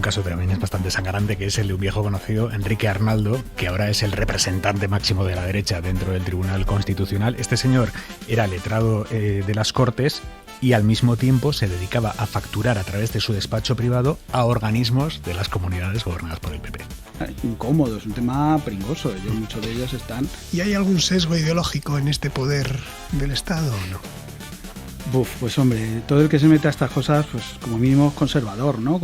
caso también es bastante sangrante, que es el de un viejo conocido, Enrique Arnaldo, que ahora es el representante máximo de la derecha dentro del Tribunal Constitucional. Este señor era letrado de las Cortes y al mismo tiempo se dedicaba a facturar a través de su despacho privado a organismos de las comunidades gobernadas por el PP. Incómodo, es un tema pringoso, muchos de ellos están... ¿Y hay algún sesgo ideológico en este poder del Estado o no? Pues hombre, todo el que se mete a estas cosas, pues como mínimo es conservador, ¿no?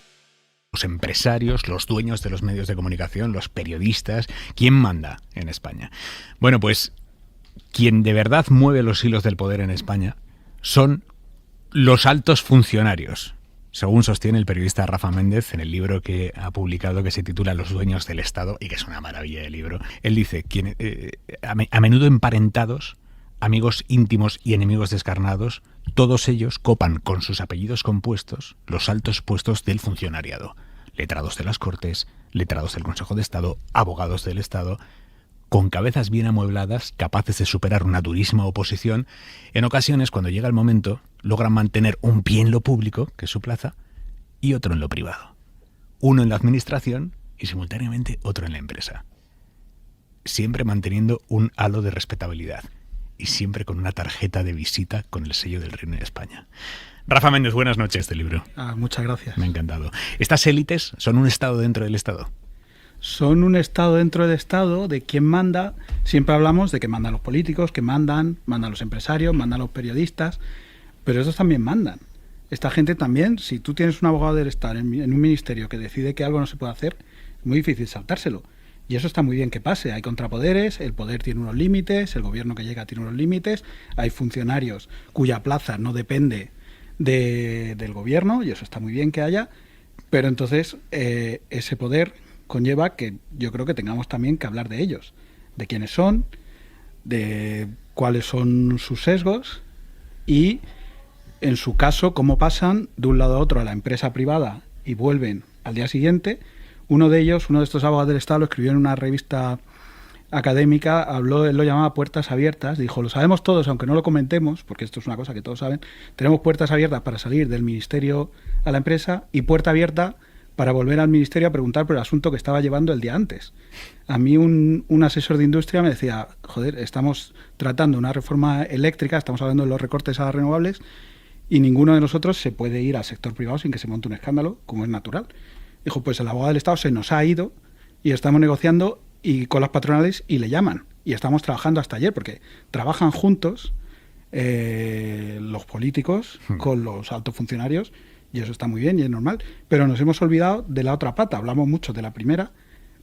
Los empresarios, los dueños de los medios de comunicación, los periodistas, ¿quién manda en España? Bueno, pues quien de verdad mueve los hilos del poder en España son los altos funcionarios, según sostiene el periodista Rafa Méndez en el libro que ha publicado, que se titula Los dueños del Estado, y que es una maravilla de libro. Él dice, a menudo emparentados, amigos íntimos y enemigos descarnados, todos ellos copan con sus apellidos compuestos los altos puestos del funcionariado. Letrados de las Cortes, letrados del Consejo de Estado, abogados del Estado, con cabezas bien amuebladas, capaces de superar una durísima oposición. En ocasiones, cuando llega el momento, logran mantener un pie en lo público, que es su plaza, y otro en lo privado. Uno en la administración y simultáneamente otro en la empresa. Siempre manteniendo un halo de respetabilidad y siempre con una tarjeta de visita con el sello del Reino de España. Rafa Méndez, buenas noches, este libro. Muchas gracias. Me ha encantado. ¿Estas élites son un Estado dentro del Estado? Son un Estado dentro del Estado. ¿De quién manda? Siempre hablamos de que mandan los políticos, que mandan los empresarios, mandan los periodistas, pero esos también mandan. Esta gente también, si tú tienes un abogado del Estado en un ministerio que decide que algo no se puede hacer, es muy difícil saltárselo. Y eso está muy bien que pase. Hay contrapoderes, el poder tiene unos límites, el gobierno que llega tiene unos límites, hay funcionarios cuya plaza no depende del gobierno, y eso está muy bien que haya, pero entonces ese poder conlleva que yo creo que tengamos también que hablar de ellos, de quiénes son, de cuáles son sus sesgos y, en su caso, cómo pasan de un lado a otro a la empresa privada y vuelven al día siguiente. Uno de estos abogados del Estado, lo escribió en una revista académica, él lo llamaba puertas abiertas, dijo, lo sabemos todos, aunque no lo comentemos, porque esto es una cosa que todos saben, tenemos puertas abiertas para salir del ministerio a la empresa y puerta abierta para volver al ministerio a preguntar por el asunto que estaba llevando el día antes. A mí un asesor de industria me decía, joder, estamos tratando una reforma eléctrica, estamos hablando de los recortes a las renovables, y ninguno de nosotros se puede ir al sector privado sin que se monte un escándalo, como es natural. Dijo, pues el abogado del Estado se nos ha ido y estamos negociando y con las patronales y le llaman. Y estamos trabajando hasta ayer, porque trabajan juntos los políticos con los altos funcionarios, y eso está muy bien y es normal. Pero nos hemos olvidado de la otra pata. Hablamos mucho de la primera,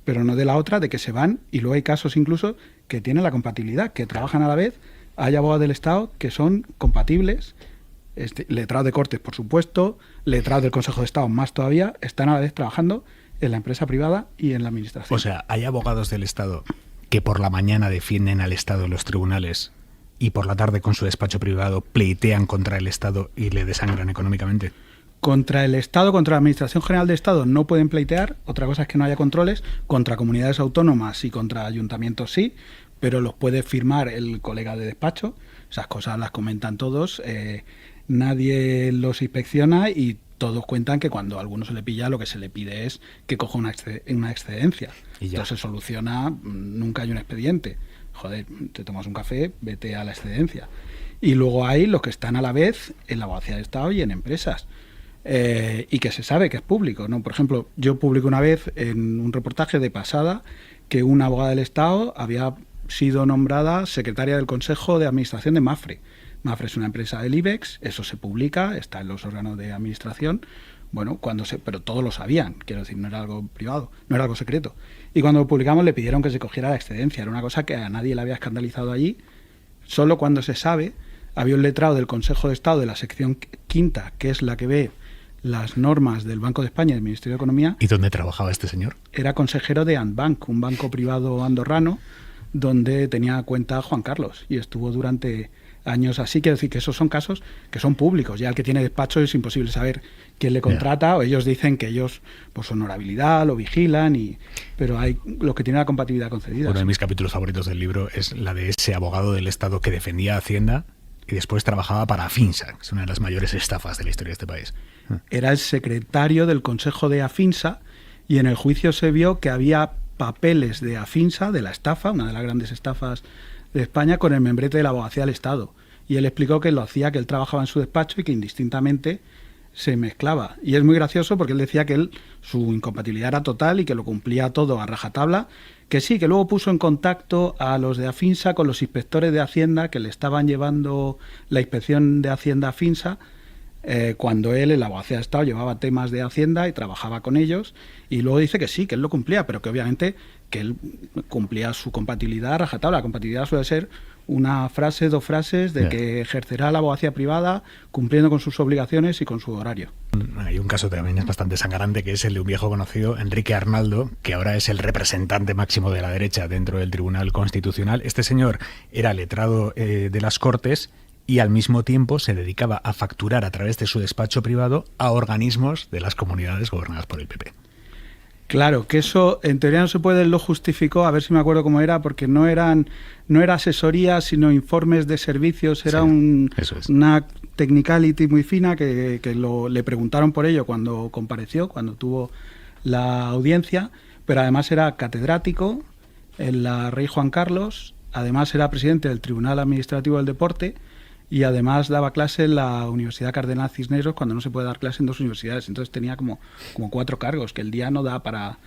pero no de la otra, de que se van, y luego hay casos incluso que tienen la compatibilidad, que trabajan a la vez. Hay abogados del Estado que son compatibles, letrados de Cortes, por supuesto, letrados del Consejo de Estado más todavía, están a la vez trabajando en la empresa privada y en la administración. O sea, hay abogados del Estado que por la mañana defienden al Estado en los tribunales y por la tarde con su despacho privado pleitean contra el Estado y le desangran económicamente. Contra el Estado, contra la Administración General de Estado no pueden pleitear, otra cosa es que no haya controles, contra comunidades autónomas y contra ayuntamientos sí, pero los puede firmar el colega de despacho, esas cosas las comentan todos, nadie los inspecciona y todos cuentan que cuando a alguno se le pilla lo que se le pide es que coja una excedencia. Entonces se soluciona, nunca hay un expediente. Joder, te tomas un café, vete a la excedencia. Y luego hay los que están a la vez en la abogacía del Estado y en empresas. Y que se sabe que es público, ¿no? Por ejemplo, yo publiqué una vez en un reportaje de pasada que una abogada del Estado había sido nombrada secretaria del Consejo de Administración de Mapfre. Mapfre es una empresa del IBEX, eso se publica, está en los órganos de administración, bueno, pero todos lo sabían, quiero decir, no era algo privado, no era algo secreto. Y cuando lo publicamos le pidieron que se cogiera la excedencia, era una cosa que a nadie le había escandalizado allí, solo cuando se sabe, había un letrado del Consejo de Estado de la sección quinta, que es la que ve las normas del Banco de España y del Ministerio de Economía. ¿Y dónde trabajaba este señor? Era consejero de Andbank, un banco privado andorrano, donde tenía cuenta Juan Carlos, y estuvo durante años así. Quiero decir que esos son casos que son públicos. Ya el que tiene despacho es imposible saber quién le contrata, o ellos dicen que ellos, por su honorabilidad, lo vigilan, pero hay los que tienen la compatibilidad concedida. Uno de mis capítulos favoritos del libro es la de ese abogado del Estado que defendía a Hacienda y después trabajaba para Afinsa, que es una de las mayores estafas de la historia de este país. Era el secretario del Consejo de Afinsa, y en el juicio se vio que había papeles de Afinsa, de la estafa, una de las grandes estafas de España, con el membrete de la Abogacía del Estado. Y él explicó que lo hacía, que él trabajaba en su despacho y que indistintamente se mezclaba. Y es muy gracioso porque él decía que su incompatibilidad era total y que lo cumplía todo a rajatabla, que sí, que luego puso en contacto a los de Afinsa con los inspectores de Hacienda que le estaban llevando la inspección de Hacienda a Afinsa, cuando él en la Abogacía del Estado llevaba temas de Hacienda y trabajaba con ellos, y luego dice que sí, que él lo cumplía, pero que obviamente que él cumplía su compatibilidad a rajatabla. La compatibilidad suele ser una frase, 2 frases de que ejercerá la abogacía privada cumpliendo con sus obligaciones y con su horario. Hay un caso también es bastante sangrante, que es el de un viejo conocido, Enrique Arnaldo, que ahora es el representante máximo de la derecha dentro del Tribunal Constitucional. Este señor era letrado de las Cortes y al mismo tiempo se dedicaba a facturar a través de su despacho privado a organismos de las comunidades gobernadas por el PP. Claro, que eso en teoría no se puede, lo justificó, a ver si me acuerdo cómo era, porque no era asesoría, sino informes de servicios, era una technicality muy fina que le preguntaron por ello cuando compareció, cuando tuvo la audiencia, pero además era catedrático en la Rey Juan Carlos, además era presidente del Tribunal Administrativo del Deporte y además daba clase en la Universidad Cardenal Cisneros cuando no se puede dar clase en 2 universidades. Entonces tenía como 4 cargos, que el día no da para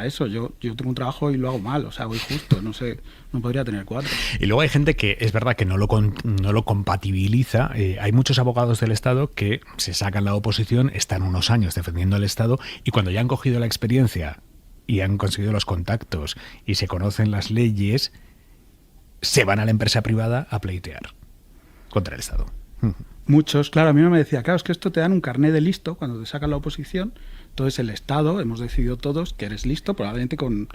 eso. Yo tengo un trabajo y lo hago mal, o sea, voy justo, no sé, no podría tener 4. Y luego hay gente que es verdad que no lo compatibiliza. Hay muchos abogados del Estado que se sacan la oposición, están unos años defendiendo al Estado y cuando ya han cogido la experiencia y han conseguido los contactos y se conocen las leyes, se van a la empresa privada a pleitear contra el Estado. Muchos, claro, a mí no me decía, claro, es que esto te dan un carné de listo cuando te sacan la oposición, entonces el Estado, hemos decidido todos que eres listo, probablemente con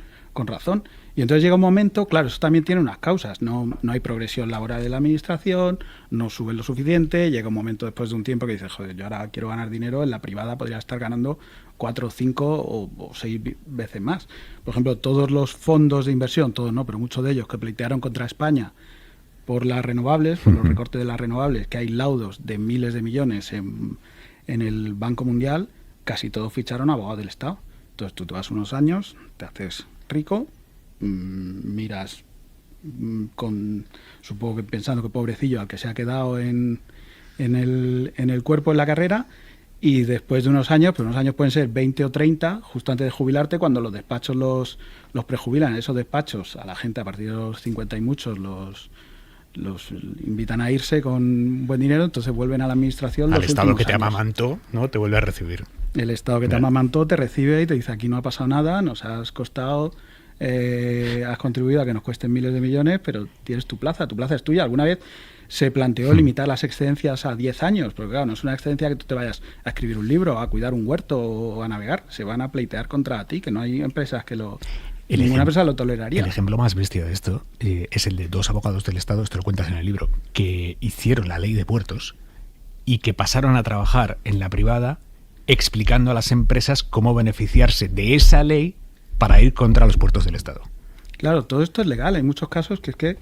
razón. Y entonces llega un momento, claro, eso también tiene unas causas, no hay progresión laboral de la administración, no sube lo suficiente, llega un momento después de un tiempo que dices, joder, yo ahora quiero ganar dinero, en la privada podría estar ganando 4, 5 o 6 veces más. Por ejemplo, todos los fondos de inversión, todos no, pero muchos de ellos que pleitearon contra España por las renovables, por los recortes de las renovables, que hay laudos de miles de millones en el Banco Mundial, casi todos ficharon abogados del Estado. Entonces tú te vas unos años, te haces rico, miras supongo que pensando que pobrecillo al que se ha quedado en el cuerpo en la carrera, y después de unos años, pero unos años pueden ser 20 o 30, justo antes de jubilarte, cuando los despachos los prejubilan. Esos despachos a la gente a partir de los 50 y muchos los invitan a irse con buen dinero, entonces vuelven a la administración. Al Estado que te amamantó, ¿no? Te vuelve a recibir. El Estado que te amamantó te recibe y te dice, aquí no ha pasado nada, nos has costado, has contribuido a que nos cuesten miles de millones, pero tienes tu plaza es tuya. Alguna vez se planteó limitar las excedencias a 10 años, porque claro, no es una excedencia que tú te vayas a escribir un libro, a cuidar un huerto o a navegar, se van a pleitear contra ti, que no hay empresas que lo... Ninguna empresa lo toleraría. El ejemplo más bestia de esto es el de 2 abogados del Estado, esto lo cuentas en el libro, que hicieron la ley de puertos y que pasaron a trabajar en la privada explicando a las empresas cómo beneficiarse de esa ley para ir contra los puertos del Estado. Claro, todo esto es legal. Hay muchos casos que es que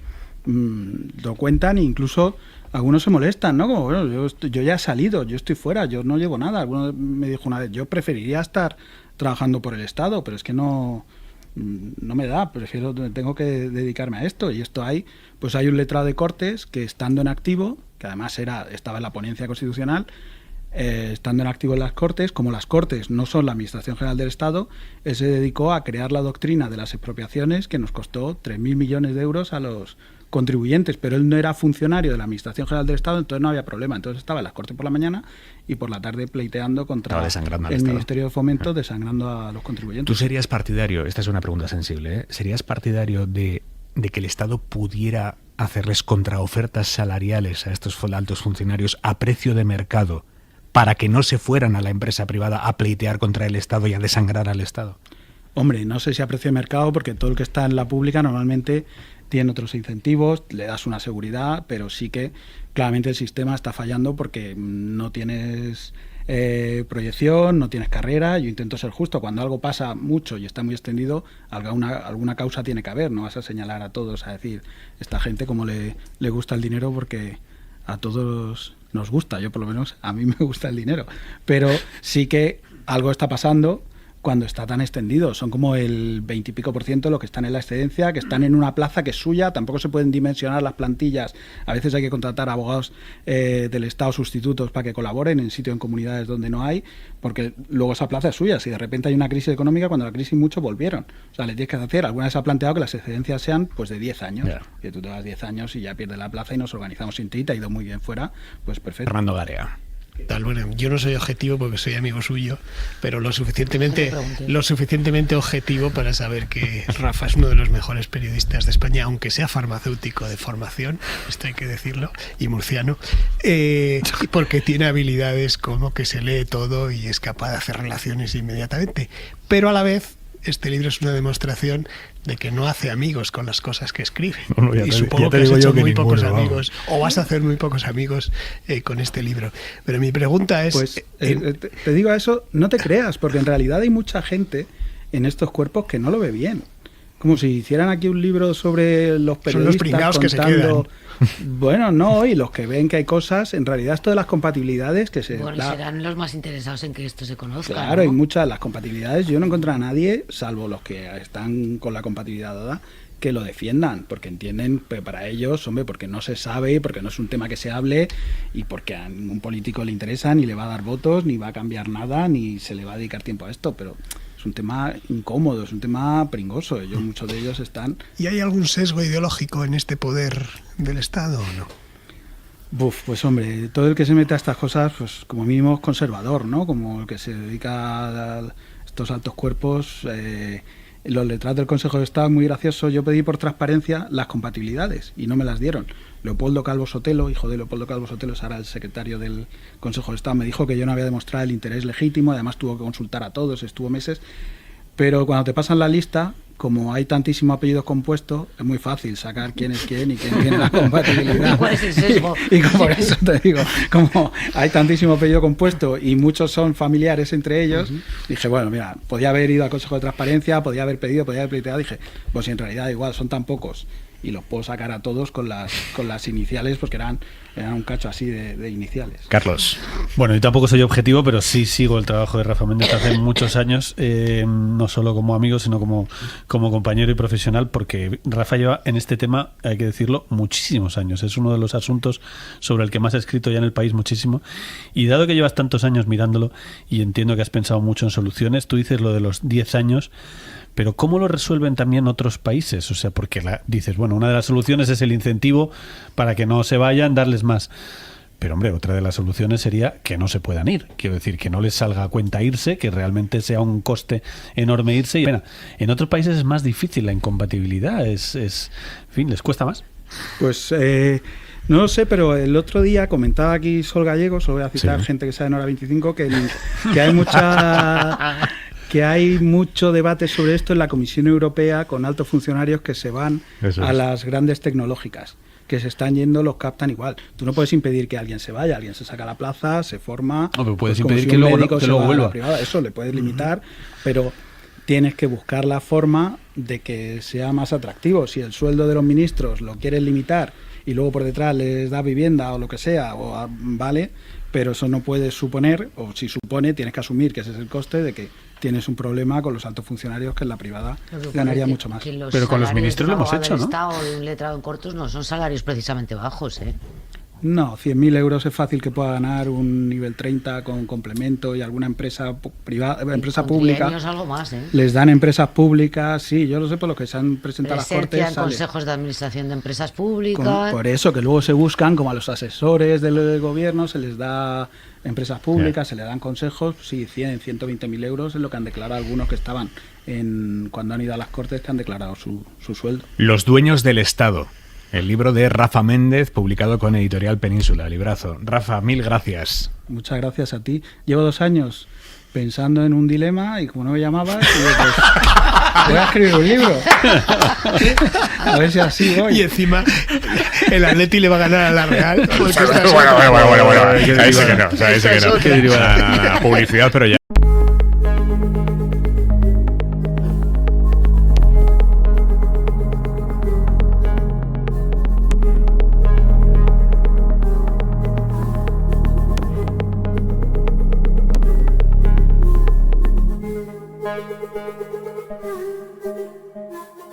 lo cuentan e incluso algunos se molestan, ¿no? Como, bueno, yo ya he salido, yo estoy fuera, yo no llevo nada. Alguno me dijo una vez, yo preferiría estar trabajando por el Estado, pero es que no me da, tengo que dedicarme a esto. Y esto hay un letrado de Cortes que, estando en activo, que además estaba en la ponencia constitucional, estando en activo en las Cortes, como las Cortes no son la Administración General del Estado, él se dedicó a crear la doctrina de las expropiaciones que nos costó 3.000 millones de euros a los contribuyentes, pero él no era funcionario de la Administración General del Estado, entonces no había problema. Entonces estaba en las Cortes por la mañana y por la tarde pleiteando contra el Ministerio de Fomento, desangrando a los contribuyentes. ¿Tú serías partidario, esta es una pregunta sensible, serías partidario de que el Estado pudiera hacerles contraofertas salariales a estos altos funcionarios a precio de mercado para que no se fueran a la empresa privada a pleitear contra el Estado y a desangrar al Estado? Hombre, no sé si a precio de mercado, porque todo el que está en la pública normalmente tiene otros incentivos, le das una seguridad, pero sí que claramente el sistema está fallando porque no tienes proyección, no tienes carrera. Yo intento ser justo, cuando algo pasa mucho y está muy extendido, alguna causa tiene que haber, no vas a señalar a todos, a decir, esta gente como le gusta el dinero, porque a todos nos gusta, yo por lo menos, a mí me gusta el dinero, pero sí que algo está pasando, cuando está tan extendido. Son como el 20 y pico % los que están en la excedencia, que están en una plaza que es suya. Tampoco se pueden dimensionar las plantillas. A veces hay que contratar abogados del Estado sustitutos para que colaboren en sitios, en comunidades donde no hay, porque luego esa plaza es suya. Si de repente hay una crisis económica, cuando la crisis muchos volvieron. O sea, le tienes que hacer. Alguna vez se ha planteado que las excedencias sean pues de 10 años. Yeah. Que tú te vas 10 años y ya pierdes la plaza y nos organizamos sin ti, te ha ido muy bien fuera, pues perfecto. Fernando Garea. Bueno, yo no soy objetivo porque soy amigo suyo, pero lo suficientemente objetivo para saber que Rafa es uno de los mejores periodistas de España, aunque sea farmacéutico de formación, esto hay que decirlo, y murciano, porque tiene habilidades como que se lee todo y es capaz de hacer relaciones inmediatamente. Pero a la vez, este libro es una demostración de que no hace amigos con las cosas que escribe. Bueno, y supongo que has hecho muy pocos amigos, o vas a hacer muy pocos amigos con este libro. Pero mi pregunta es... Pues te digo eso, no te creas, porque en realidad hay mucha gente en estos cuerpos que no lo ve bien. Como si hicieran aquí un libro sobre los periodistas. Son los pringados que se quedan. Bueno, no, y los que ven que hay cosas, en realidad esto de las compatibilidades que se... Bueno, serán los más interesados en que esto se conozca. Claro, ¿no? Hay muchas, las compatibilidades, yo no encuentro a nadie, salvo los que están con la compatibilidad dada, que lo defiendan, porque entienden que para ellos, hombre, porque no se sabe, porque no es un tema que se hable y porque a ningún político le interesa, ni le va a dar votos, ni va a cambiar nada, ni se le va a dedicar tiempo a esto, pero... Es un tema incómodo, es un tema pringoso. Muchos de ellos están... ¿Y hay algún sesgo ideológico en este poder del Estado o no? Pues hombre, todo el que se mete a estas cosas, pues como mínimo es conservador, ¿no? Como el que se dedica a estos altos cuerpos. Los letrados del Consejo de Estado, muy gracioso. Yo pedí por transparencia las compatibilidades y no me las dieron. Leopoldo Calvo Sotelo, hijo de Leopoldo Calvo Sotelo, es ahora el secretario del Consejo de Estado, me dijo que yo no había demostrado el interés legítimo, además tuvo que consultar a todos, estuvo meses, pero cuando te pasan la lista, como hay tantísimos apellidos compuestos, es muy fácil sacar quién es quién y quién tiene la compatibilidad. ¿Cuál es el sesgo? Y por eso te digo, como hay tantísimo apellido compuesto y muchos son familiares entre ellos, dije, bueno, mira, podía haber ido al Consejo de Transparencia, podía haber pedido, podía haber pleiteado, dije, pues si en realidad igual son tan pocos y los puedo sacar a todos con las iniciales, porque eran un cacho así de iniciales. Carlos. Bueno, yo tampoco soy objetivo, pero sí sigo el trabajo de Rafa Méndez hace muchos años, no solo como amigo, sino como compañero y profesional, porque Rafa lleva en este tema, hay que decirlo, muchísimos años. Es uno de los asuntos sobre el que más ha escrito ya en el país muchísimo. Y dado que llevas tantos años mirándolo, y entiendo que has pensado mucho en soluciones, tú dices lo de los 10 años, pero ¿cómo lo resuelven también otros países? O sea, porque dices, bueno, una de las soluciones es el incentivo para que no se vayan, darles más. Pero, hombre, otra de las soluciones sería que no se puedan ir. Quiero decir, que no les salga a cuenta irse, que realmente sea un coste enorme irse. Y bueno, en otros países es más difícil la incompatibilidad. En fin, ¿les cuesta más? Pues... no lo sé, pero el otro día comentaba aquí Sol Gallego, solo voy a citar gente que sabe en Hora 25, que hay mucha... que hay mucho debate sobre esto en la Comisión Europea con altos funcionarios que se van a las grandes tecnológicas, que se están yendo, los captan igual. Tú no puedes impedir que alguien se vaya, alguien se saca a la plaza, se forma... No, pero puedes impedir si que luego vuelva. Eso le puedes limitar, pero tienes que buscar la forma de que sea más atractivo. Si el sueldo de los ministros lo quieres limitar y luego por detrás les da vivienda o lo que sea, vale, pero eso no puedes suponer, o si supone, tienes que asumir que ese es el coste de que tienes un problema con los altos funcionarios que en la privada ganaría mucho más. Pero con los ministros lo hemos hecho, ¿no? Estado y un letrado en cortos no son salarios precisamente bajos, ¿eh? No, 100.000 euros es fácil que pueda ganar un nivel 30 con complemento y alguna empresa privada, empresa pública. Algo más, ¿eh? Les dan empresas públicas, sí, yo lo sé por lo que se han presentado a las Cortes. Consejos de administración de empresas públicas. Por eso, que luego se buscan, como a los asesores del gobierno, se les da empresas públicas, se les dan consejos, sí, 100, 120.000 euros es lo que han declarado algunos que estaban cuando han ido a las Cortes, que han declarado su sueldo. Los dueños del Estado. El libro de Rafa Méndez, publicado con Editorial Península, librazo. Rafa, mil gracias. Muchas gracias a ti. Llevo 2 años pensando en un dilema y como no me llamabas, pues, voy a escribir un libro. A ver si así voy. Y encima el Atleti le va a ganar a la Real. Bueno. Ahí sí que no. Ahí sí que no. La publicidad, pero ya.